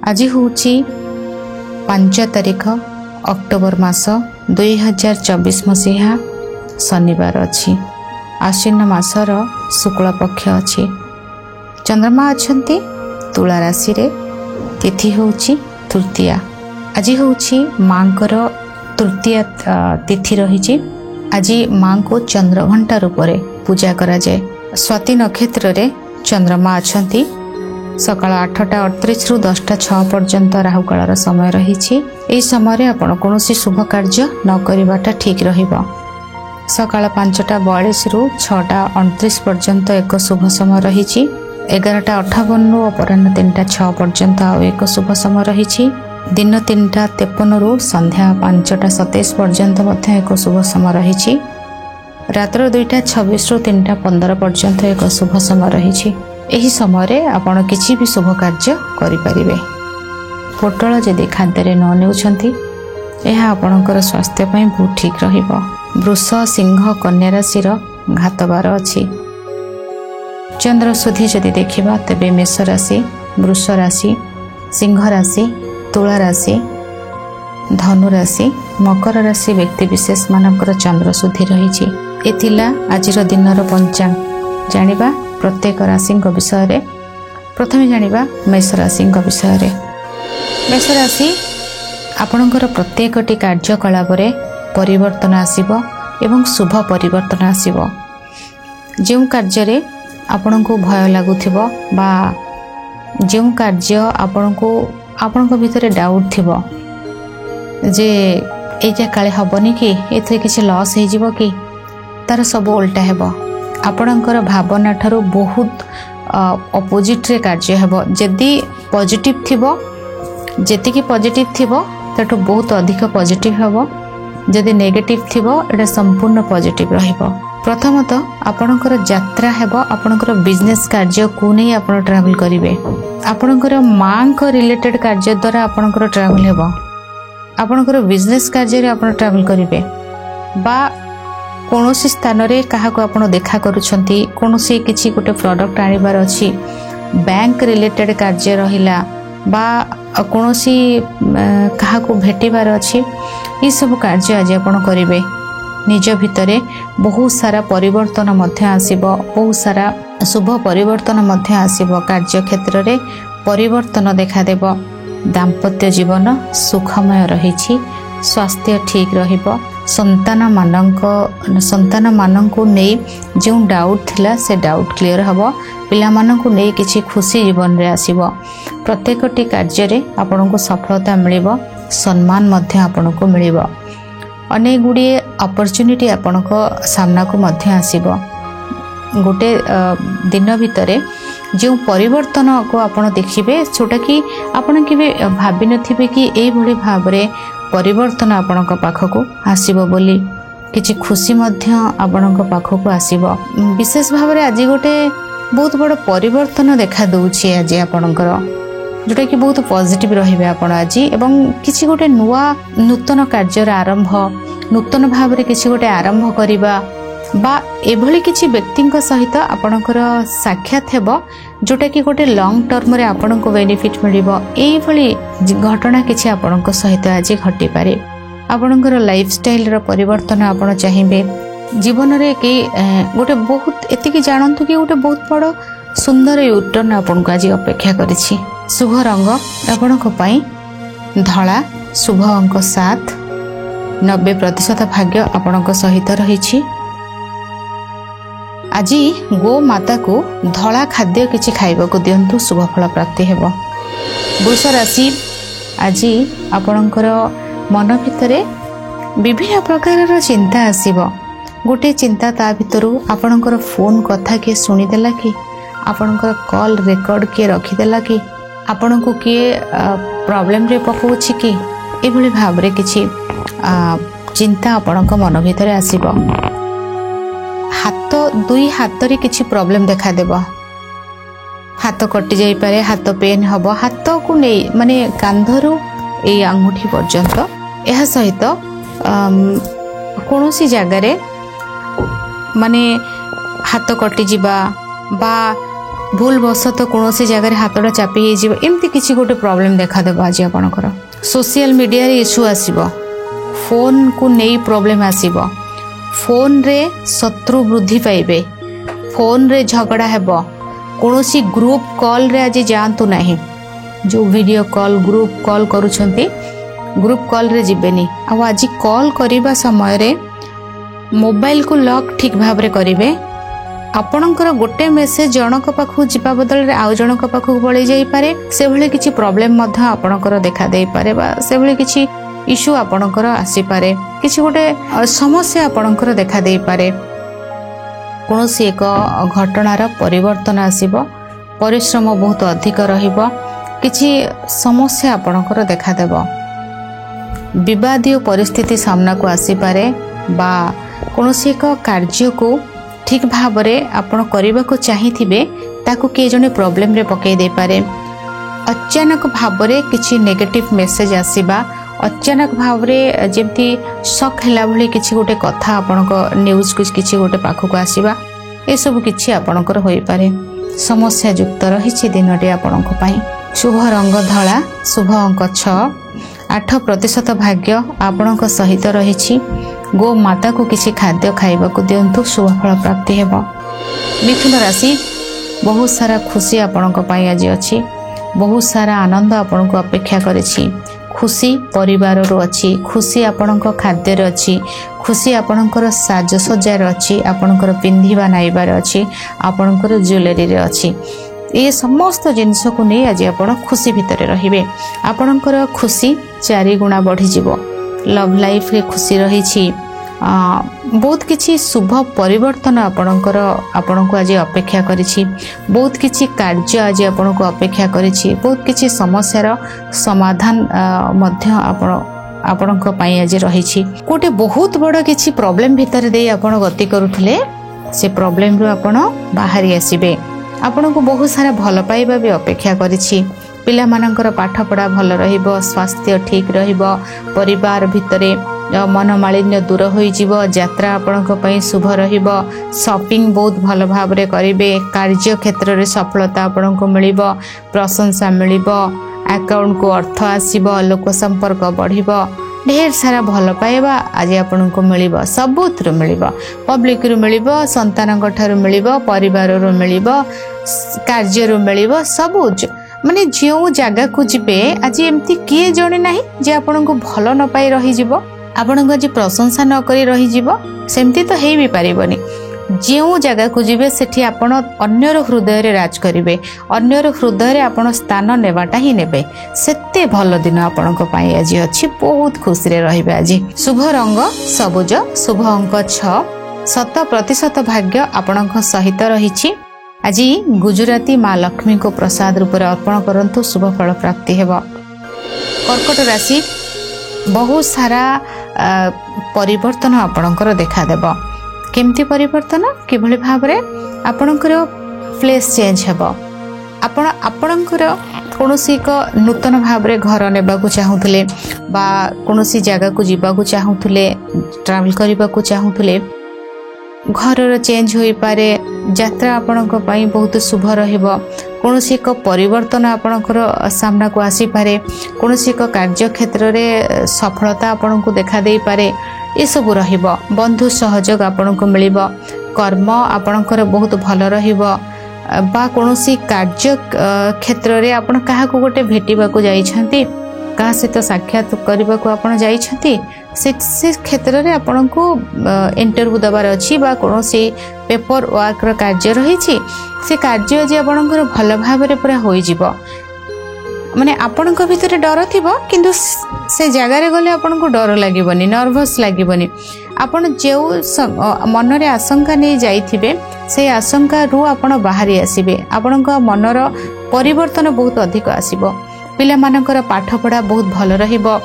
आज हूँ 5 तारिख अक्टोबर मास 2024 मसीहा शनिवार अच्छी आश्विन मासर शुक्ल पक्ष अच्छी चंद्रमा अच्छा तुला राशि रे तिथि हूँ तृतीया। आज हूँ माँ तृतीया तिथि रही। आज माँ को चंद्रघंटा रूप में पूजा करा जाए। स्वाति नक्षत्र रे चंद्रमा अच्छा सकाळ 8:38 रु 10:06 पर्यंत राहुकाल समय रही। यही समय आपण कौन शुभ कार्य न करवाटा ठीक रहिबो। सकाळ 5:42 रु 6:29 पर्यंत एक शुभ समय रही। 11:58 रु अपराह्न 3:06 पर्यंत आउ एक शुभ समय रही। दिन 3:53 रु संध्या 5:27 पर्यंत एक शुभ समय रही। रात्र 2:26 रु 3:15 पर्यंत एक शुभ समय रही। यही समय आपण किसी भी शुभ कार्य करें। पोटल जदि खाद्य न नेउछंती यह आपणकर स्वास्थ्य बहुत ठीक रहिबो। वृष सिंह कन्या राशि घातबार अच्छी। चंद्र सुधी जदि देखिबा तेबे मेष राशि, वृष राशि, सिंह राशि, तुला राशि, धनु राशि, मकर राशि व्यक्ति विशेष मानकर चंद्र सुधी रही। एथिला आजिर दिनर पंचांग जानिबा। प्रत्येक राशि विषय रे प्रथमे जानिबा मेष राशि विषय रे। मेष राशि आपणकर प्रत्येकटी कार्यकलाप रे परिवर्तन आसीबो एवं शुभ परिवर्तन आसीबो। जो कार्य रे आपनको भय लागुथिबो बा जो कार्य आपनको भितर डाउट थिबो जे एटा काले हबनी कि एथे किछि लॉस हे जिवो कि तार सब उल्टा हेबो। आपणकर भावना ठारू बहुत अपोजिट रे कार्य हेबो। जदि पॉजिटिव थिबो जेति कि पॉजिटिव थिबो ताठू बहुत अधिक पॉजिटिव हेबो। जदि नेगेटिव थिबो एटा संपूर्ण पॉजिटिव रहिबो। प्रथमतः आपणकर यात्रा हेबो। आपणकर बिजनेस कार्य को नै आपण ट्रैवल करिवे। आपणकर मां को रिलेटेड कार्य द्वारा आपणकर ट्रैवल हेबो। आपणकर बिजनेस कार्य रे आपण ट्रैवल करिवे बा कौनसी स्थान रे कहा को आपण देखा करूछंती कौनसी किछि गोटे प्रोडक्ट आनिबार अछि बैंक रिलेटेड कार्य रहिला बा कौनसी कहा को भेटिबार अछि ई सब कार्य आज आपण करिवे। निज भितरे बहुत सारा परिवर्तन मध्य आसीबो। बहुत सारा शुभ परिवर्तन मध्य आसीबो। कार्य क्षेत्र रे परिवर्तन देखा देबो। दाम्पत्य जीवन सुखमय रहिछि। स्वास्थ्य ठीक रहिबो। संतान मानंको नै जो डाउट थिला से डाउट क्लियर हबो। पिला मानंको नै किछि खुशी जीवन रे आसीबो। प्रत्येकटी कार्य रे आपनको सफलता मिलिबो। सम्मान मध्य आपनको मिलिबो। अनेक गुडी अपॉर्चुनिटी आपनको सामना को मध्य आसीबो। गोटे दिन भितरे जो परिवर्तन को आपण देखिबे छोटा कि आपण केबे भाबी नथिबे कि एई भली भाबरे परिवर्तन आपणक पाखकू आसीबो बोली किछि खुशी मध्य आपणक पाखकू आसीबो। विशेष भाव में आज गोटे बहुत बड़ परिवर्तन देखा दउछि आज आपणकर जोटा कि बहुत पॉजिटिव रहिबे आपण आज एवं किछि गोटे नूतन कार्यर आरंभ नूतन भाव में किछि गोटे आरंभ करिबा बा एभली किछि व्यक्तिंक सहित आपणकर साक्षात हेबो जोटा कि गोटे लॉन्ग टर्म रे आपणको बेनिफिट मिलिबो। एई भली घटना किछि आपणको सहित आज घटी पारे। आपणकर लाइफस्टाइल रो परिवर्तन आपण चाहिबे जीवन रे कि गोटे बहुत एतिकी जानंतु कि गोटे बहुत बड़ सुंदर यूटर्न आपणको आज अपेक्षा करिछि। शुभ रंग आपणको पई धळा, शुभ अंक 7, 90% भाग्य आपणको सहित रहिछि। आज गो माता को धला खाद्य किछि खाइबा को दियंतु शुभ फल प्राप्ति हेबो। वृष राशि आज आपणकर मन भितरे विभिन्न प्रकार चिंता आसीबो। गोटे चिंता ता भितरु आपणकर फोन कथा के सुनी देला कि आपणकर कॉल रेकॉर्ड के रखी देला कि आपणको के प्रॉब्लम रे पकोछि कि एभली भाव रे किछि चिंता आपणक मन भितरे आसीबो। दुई हाथ रे किछि प्रॉब्लम देखा देबो। हाथ कटि जाई पारे, हाथ पेन हबो। हाथ को नै माने कांधरू ए अंगूठी पर्यंत एहा सहित कोनोसी जगह रे माने हाथ कटि जिबा बा भूल बसत कौन जगह हाथटा चापी एमती किसी गोटे प्रॉब्लम देखादेव आज आपणकर सोशल मीडिया इश्यू आसीबो फोन को नहीं प्रॉब्लम आसीबो फोन रे शत्रु वृद्धि पाइबे फोन रे झगड़ा हेबो कौन ग्रुप कॉल रे आज जातु नहीं जो वीडियो कॉल ग्रुप कॉल करुछंती ग्रुप कॉल रे जिबेनी आज कॉल करबा समय रे मोबाइल को लॉक ठीक भाव रे करिवे आपणकर गोटे मेसेज जनक पाखु जीवा बदल रे आउ जनक पाखु पळै जाई पारे से भले किछि प्रॉब्लम मध्य आपणकर देखा देई पारे बा से भले किछि इश्यू आपणकर आसी पारे किछि गोटे समस्या आपणकर देखा देई पारे कोनोसी एक घटनार परिवर्तन आसीबो परिश्रम बहुत अधिक रहिबो किछि समस्या आपणकर देखा देबो विवादीय परिस्थिति सामना को आसी पारे बा कोनोसी एक कार्य को ठीक भाव रे आपण करबा को चाहिथिबे ताकू के जने प्रॉब्लम रे पकई दे पारे अचानक भाव रे किछि नेगेटिव मेसेज आसीबा अचानक भाव रे जेमती शक हैला भली किछि गोटे कथा आपणको न्यूज किछि गोटे पाखु को आसीबा ए सब किछि आपणकर होई पारे समस्या युक्त रहिछि दिनटे आपणको पई शुभ रंग धला शुभ अंक 6 8% भाग्य आपणक सहित रहिछि गो माता को किसी खाद्य खाइबा को दियंतु शुभ फल प्राप्ति हेबो मिथुन राशि बहुत सारा खुशी आपणक पई आज अछि बहुत सारा आनंद आपणको अपेक्षा करिछि खुशी परिवार रो अछि खुशी आपणक खाद्य रो अछि खुशी आपणकर साजसज्जार अछि आपणकर पिंधिबा नाइबार अछि आपणकर ज्वेलरी रे अछि ये समस्त जिनस को नहीं आज आपण खुशी भितर रहिबे आपणकर खुशी 4 गुणा बढ़ी जिवो लव लाइफ रे खुशी रही बहुत किछि शुभ परिवर्तन आपणको आज अपेक्षा करिछि बहुत किछि कार्य आज आपणको अपेक्षा करिछि बहुत किछि समस्यार समाधान मध्य आपणको पई आज रहिछि कोटे बहुत बड़ किछि प्रॉब्लम भितर दे आपण गति करूथले से प्रॉब्लम रो आपण बाहरी आसीबे आपणको बहुत सारा भल पाइबा भी अपेक्षा करिछि पिला मानकर पाठ पढ़ा भल रहिबो स्वास्थ्य ठीक रहिबो परिवार भितरे मन मालिन्य दूर होई जीवो यात्रा आपणको पई शुभ रहिबो शॉपिंग बहुत भल भाव रे करिवे कार्य क्षेत्र रे सफलता आपणको मिलिबो प्रशंसा मिलिबो अकाउंट को अर्थ आसीबो लोक संपर्क बढ़िबो ढेर सारा भल पाइबा आज आपणको मिलिबो सबुत्र मिलिबो पब्लिक रु मिलिबो संतानक ठारु मिलिबो परिवार रु मिलिबो कार्य रु मिलिबो सबुज माने जो जगह को जिबे आज एमती किए जणे नाही जे आपणको भल न पाई रही जिवो आपणको आज प्रशंसा न करी रही जिवो सेमती तो हेई भी पारिबनी जो जगह को जिबे सेठी आपण अन्यर हृदय रे राज करिवे अन्यर हृदय रे आपण स्थान नेबाटा ही नेबे सेते भल दिन आपणको पाई आज अछि बहुत खुशी रे रहिबे आज शुभ रंग सबुज शुभ अंक 6 7% भाग्य आपणको सहित रहिछि आज गुजराती माँ लक्ष्मी को प्रसाद रूप अर्पण करंतु शुभ फल प्राप्ति हेबो कर्कट राशि बहुत सारा परिवर्तन आपणकर देखा देबो केमती परिवर्तन किभली भाव रे आपणकर प्लेस चेंज हेबो आपणकर कोनोसी एक नूतन भाव रे घर नेबा को चाहुथले बा कोनोसी जगह को जीवा को चाहुथले ट्रैवल करबा को चाहुथले घर चेंज होई पारे यात्रा आपणक पई बहुत शुभ रहिबो कोनोसी एक परिवर्तन आपणकर सामना को आसी पारे कोनोसी एक कार्य क्षेत्र रे सफलता आपणको देखा देई पारे ये सब रहिबो बंधु सहयोग आपणको मिलिबो कर्म आपणकर बहुत भल रहिबो बा कोनोसी कार्य क्षेत्र रे आपण काहा को गोटे भेटिबा को जाई छंती कहा सहित साक्षात करबा को आपण जाई छंती से क्षेत्र रे आपणको इंटरव्यू दबार अछि बा कोनोसी पेपर वर्क रो कार्य रही छी से कार्य जे आपणकर भल भाव रे पूरा होई जिवो माने आपणको भितर डर थिबो किंतु से जगह रे गले आपणको डर लागिबनी नर्वस लागिबनी आपण जेउ मन रे आशंका नै जाईथिबे से आशंका रु आपण बाहरी आसीबे आपणको मनर परिवर्तन बहुत अधिक आसीबो पिला मानकर पाठ पढ़ा बहुत भल रहिबो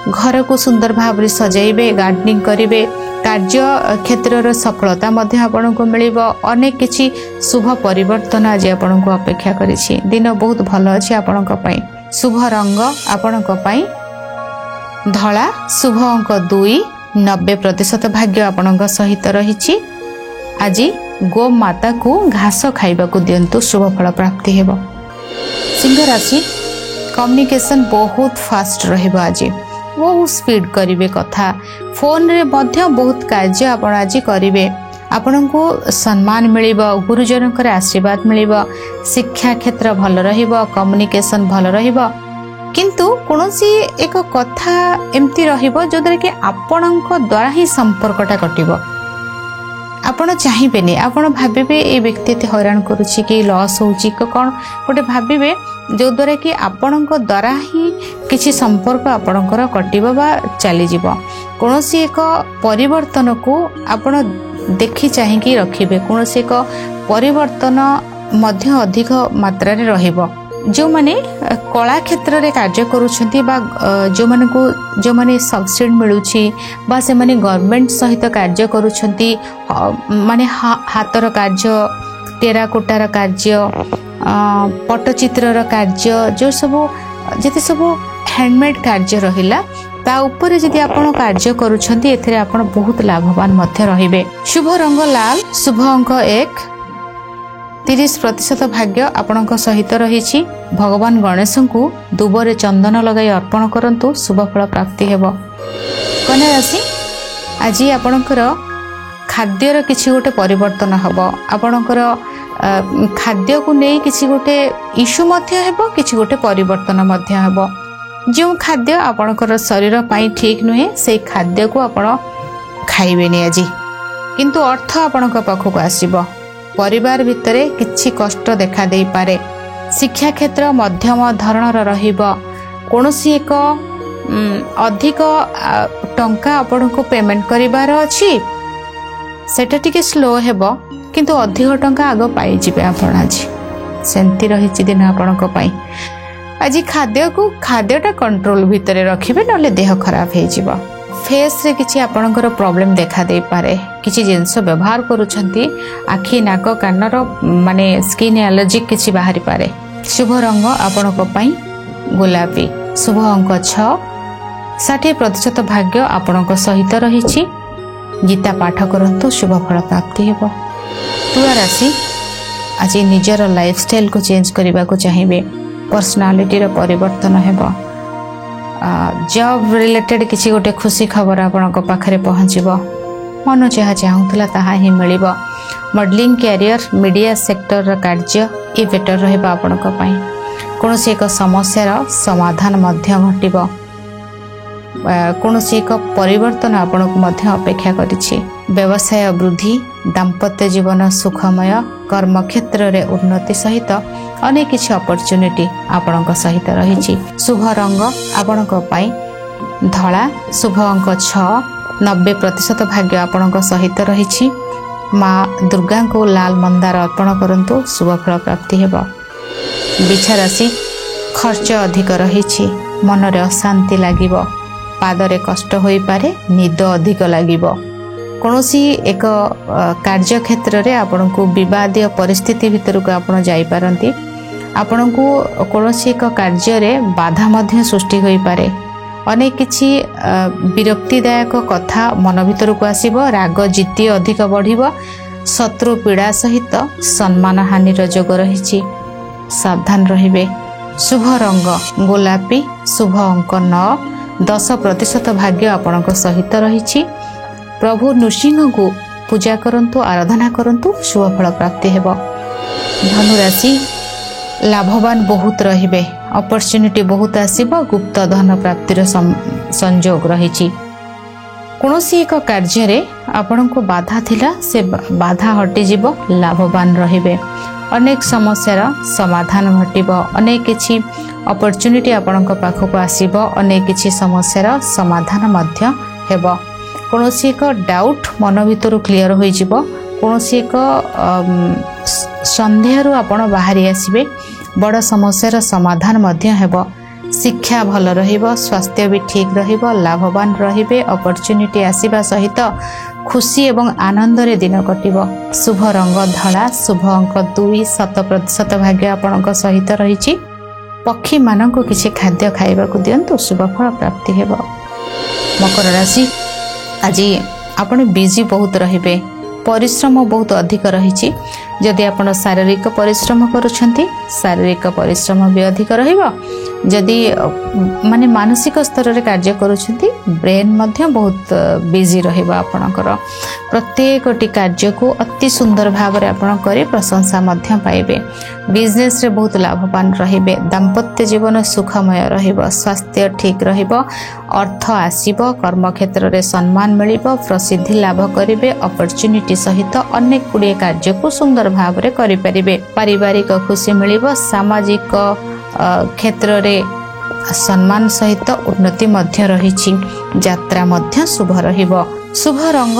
घर को सुंदर भाव रे सजाइबे गार्डनिंग करिवे कार्य क्षेत्र सफलता मध्य आपनको मिलिबो अनेक किछि शुभ परिवर्तन आज आपनको अपेक्षा करिछि दिन बहुत भल अछि आपनको पई शुभ रंग आपनको पई धला शुभ अंक 2 90% भाग्य आपनको सहित रहिछि आज गोमाता को घास खाइबाकू दियंतु शुभ फल प्राप्ति हेबो। सिंह राशि कम्युनिकेशन बहुत फास्ट रहिबो। आज बहुत स्पीड करिवे कथा फोन रे मध्य बहुत कार्य आपण आज करिवे। आपण को सम्मान मिलिबो, गुरुजनकर आशीर्वाद मिलिबो, शिक्षा क्षेत्र भल रहिबो, कम्युनिकेशन भल रहिबो। किंतु कोनोसी एक कथा एमती रहिबो जोदरे कि आपणक द्वारा ही संपर्कटा कटिबो। आपण चाहिबेनी, आपण भाबिबे ए व्यक्ति ते हैरान करूची कि लॉस होउची कोन गोटे भाबिबे जो द्वारा कि आपणक द्वारा ही किछि संपर्क आपणकर कटिबो बा चली जिवो। कोनोसी एक परिवर्तन को आपण देखि चाहिकी रखिबे। कोनोसी एक परिवर्तन मध्य अधिक मात्रा रे रहिबो। जो माने कला क्षेत्र रे कार्य करूछंती बा जो माने सब्सिडी मिलुछि बा से माने गवर्नमेंट सहित कार्य करूछंती, माने हातर कार्य, टेराकोटार कार्य, पट्टचित्रर कार्य, जो सब जते सब हैंडमेड कार्य रहिला ता ऊपर जदि आपण कार्य करूछंती एथरे आपण बहुत लाभवान मध्य रहिबे। शुभ रंग लाल, शुभ अंक 1। 30% भाग्य आपणक सहित रही। भगवान गणेश को दुबरे चंदन लगाई अर्पण करंतु शुभ फल प्राप्ति हेबो। कन्या राशि आज आपणकर खाद्यर किछि गोटे परिवर्तन हेबो। आपणकर खाद्य को नहीं किछि गोटे इश्यू मध्य हेबो, किछि गोटे परिवर्तन मध्य हेबो। जो खाद्य आपणकर शरीर पाई ठीक नुहे से खाद्य को आपण खाइबेनी आज, किंतु अर्थ आपणक पाखक आसीबो। परिवार भितरे किछि कष्ट देखा दे पारे। शिक्षा क्षेत्र मध्यम धरणर रहिबो। कोनोसी एक अधिक टंका आपण को पेमेंट करिवार अछि, सेटा टिके स्लो हेबो, किंतु अधिक टंका आगो पाई जिबे आपण आज। सेंती रहिछि दिन आपणक पई। आज खाद्यटा कंट्रोल भितरे रखिबे, नले देह खराब हे जिवो। फेस रे किछि आपणकर प्रॉब्लम देखा दे पारे। किछि जिंस व्यवहार करूछंती, आखि नाक कानर माने स्किन एलर्जी किछि बाहरी पारे। शुभ रंग आपणक पई गुलाबी, शुभ अंक 6। 60% भाग्य आपणक सहित रहिछि। गीता पाठ करंतु शुभ फल प्राप्ति हेबो। तुला राशि आज निजर लाइफस्टाइल को चेंज करबा को चाहिबे। पर्सनालिटी रो परिवर्तन हेबो। जॉब रिलेटेड किसी गोटे खुशी खबर आपण पाखे पहुँचब। मन जहाँ चाहूला ताहा ही मिल। मॉडलिंग कैरियर, मीडिया सेक्टर कार्य ये बेटर रहा आपण कौन एक समस्यार समाधान घटब। कौन एक परिवर्तन आपण को अपेक्षा करिछि। व्यवसाय वृद्धि, दाम्पत्य जीवन सुखमय, कर्मक्षेत्र रे उन्नति सहित अनेक किछि अपॉर्चुनिटी आपण सहित रही। शुभ रंग आपण धला, शुभ अंक 6। 90% भाग्य आपण सहित रही। माँ दुर्गा को लाल मंदार अर्पण करंतु शुभ फल प्राप्ति हेबो। बिछा राशि खर्च अधिक रही। मनरे अशांति लागिबो, पादरे कष्ट होई पारे, निद अधिक लागिबो। कौनसी एक कार्य क्षेत्र रे आपण को विवादीय परिस्थिति भीतर को आपण जाई पारंती। आपण को कौनसी एक कार्य रे बाधा मध्य सृष्टि होई पारे। अनेक किछि विरक्तिदायक कथा मन भीतर को आसीबो। राग जिति अधिक बढ़िबो। शत्रु पीड़ा सहित सम्मान हानि जोग रही। सावधान रहिबे। शुभ रंग गोलापी, शुभ अंक 9। 10% भाग्य आपण सहित रही। प्रभु नृसिंह को पूजा करंतु, आराधना करंतु, शुभ फल प्राप्ति हेबो। धनुराशि लाभवान बहुत रहिबे। अपॉर्चुनिटी बहुत आसीबो। गुप्त धन प्राप्तिर संयोग रही। कौनसी एक कार्य रे आपण को बाधा थिला से बाधा हटि जिवो। लाभवान रहिबे। अनेक समस्यार समाधान घटिबो। अनेक किछि अपॉर्चुनिटी आपण पाखक आसीबो। अनेक किछि समस्यार समाधान मध्य हेबो। कौनसी एक डाउट मन भीतर क्लियर हो जिवो। कौनसी एक संदेह आपण बाहरी आसीबे। बड़ समस्यार समाधान मध्य हेबो। शिक्षा भल रहिबो। स्वास्थ्य भी ठीक रहिबो। लाभवान रहिबे। अपॉर्चुनिटी आसीबा सहित खुशी एवं आनंद रे दिन कटिबो। शुभ रंग धला, शुभ अंक 2। 7% भाग्य आपण सहित रही। पक्षी मानक किसी खाद्य खाइबा को दियंतु, शुभ फल प्राप्ति हेबो। मकर राशि आज आपण बिजी बहुत रहिबे। परिश्रम बहुत अधिक रही। जदि आपण शारीरिक परिश्रम करुछंती शारीरिक परिश्रम भी अधिक रहिबो। जदि माने मानसिक स्तर रे कार्य करुछंती ब्रेन मध्य बहुत बिजी रहिबो। आपणकर प्रत्येकटी कार्य को अति सुंदर भाव रे आपण करी प्रशंसा मध्य पाइबे। बिजनेस रे बहुत लाभवान रहिबे। दाम्पत्य जीवन सुखमय रहिबो। स्वास्थ्य ठीक रहिबो। अर्थ आसीबो। कर्म क्षेत्र रे सम्मान मिलिबो। प्रसिद्धि लाभ करिवे। अपॉर्चुनिटी सहित अनेक गुड़िए कार्य को सुंदर भाव रे करि परिबे। पारिवारिक खुशी मिलिबो। सामाजिक क्षेत्र रे सम्मान सहित उन्नति मध्य रहिछि। यात्रा मध्य शुभ रहिबो। शुभ रंग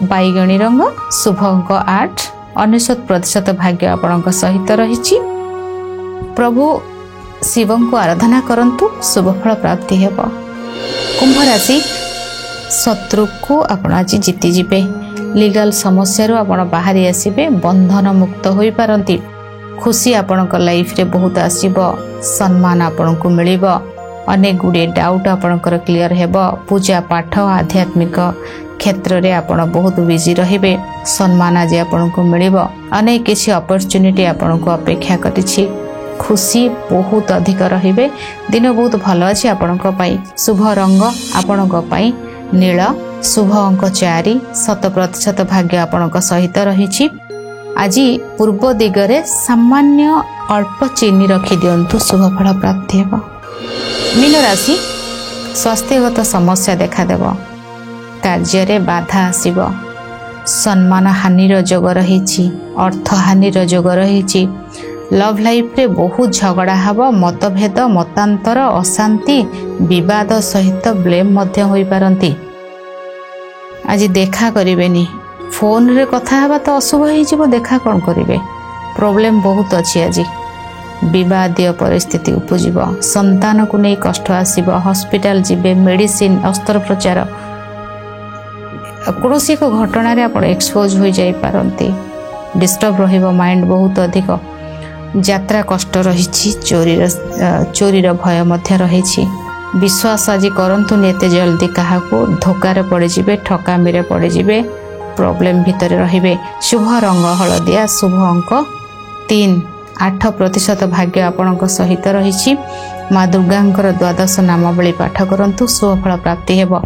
बैगणी रंग। शुभ अंक 8। 99% भाग्य आपणक सहित रहिछि। प्रभु शिव को आराधना करंतु शुभ फल प्राप्ति हेबो। कुंभ राशि शत्रु को आपण आज जीति जिबे। लीगल समस्या रो आपण बाहरी आसीबे। बंधन मुक्त होई पारंती। खुशी आपणक लाइफ रे बहुत आसीबो। सम्मान आपणको मिलिबो। अनेक गुड़े डाउट आपणकर क्लियर हेबो। पूजा पाठ आध्यात्मिक क्षेत्र रे आपण बहुत बिजी रहिबे। सम्मान आज आपणको मिलिबो। अनेक किछि अपॉर्चुनिटी आपणको अपेक्षा करिछि। खुशी बहुत अधिक रहिबे। दिन बहुत भल अछि आपणको पई। शुभ रंग आपणको पई नील। शुभ अंक 4। 100% भाग्य आपणक सहित रहिछि। आज पूर्व दिगरे सामान्य अल्प चीनी रखि दियंतु शुभ फल प्राप्ति हेबो। मीन राशि स्वास्थ्यगत समस्या देखा देबो। कार्य रे बाधा आसीबो। सम्मान हानिर जोग रहिछि। अर्थ हानिर जोग रहिछि। लव लाइफ रे बहुत झगड़ा हबो। मतभेद मतांतर अशांति विवाद सहित ब्लेम मध्य होई पारंती। आज देखा करिवेनी। फोन रे कथा हबा तो अशुभ ही जीवो। देखा कौन करिवे। प्रॉब्लम बहुत अच्छी। आज विवादीय परिस्थिति उपजिबो। संतान को नहीं कष्ट आसीबो। हॉस्पिटल जिबे। मेडिसिन अस्त्रोपचार कौनसी एक घटना रे आपण एक्सपोज हो जाई पारंती। डिस्टर्ब रहिबो। माइंड बहुत अधिक। यात्रा कष्ट रहिछि। चोरीर भय मध्य रहिछि। विश्वास आज करंतु नेते जल्दी काहाको धोकार पड़ जिबे। ठकामी रे पड़ जिबे। प्रॉब्लम भितर रहिबे। शुभ रंग हलदिया। शुभ अंक 3। 8% भाग्य आपणक सहित रहिछि। माँ दुर्गांकर द्वादश नामावली पाठ करंतु शुभ फल प्राप्ति हेबो।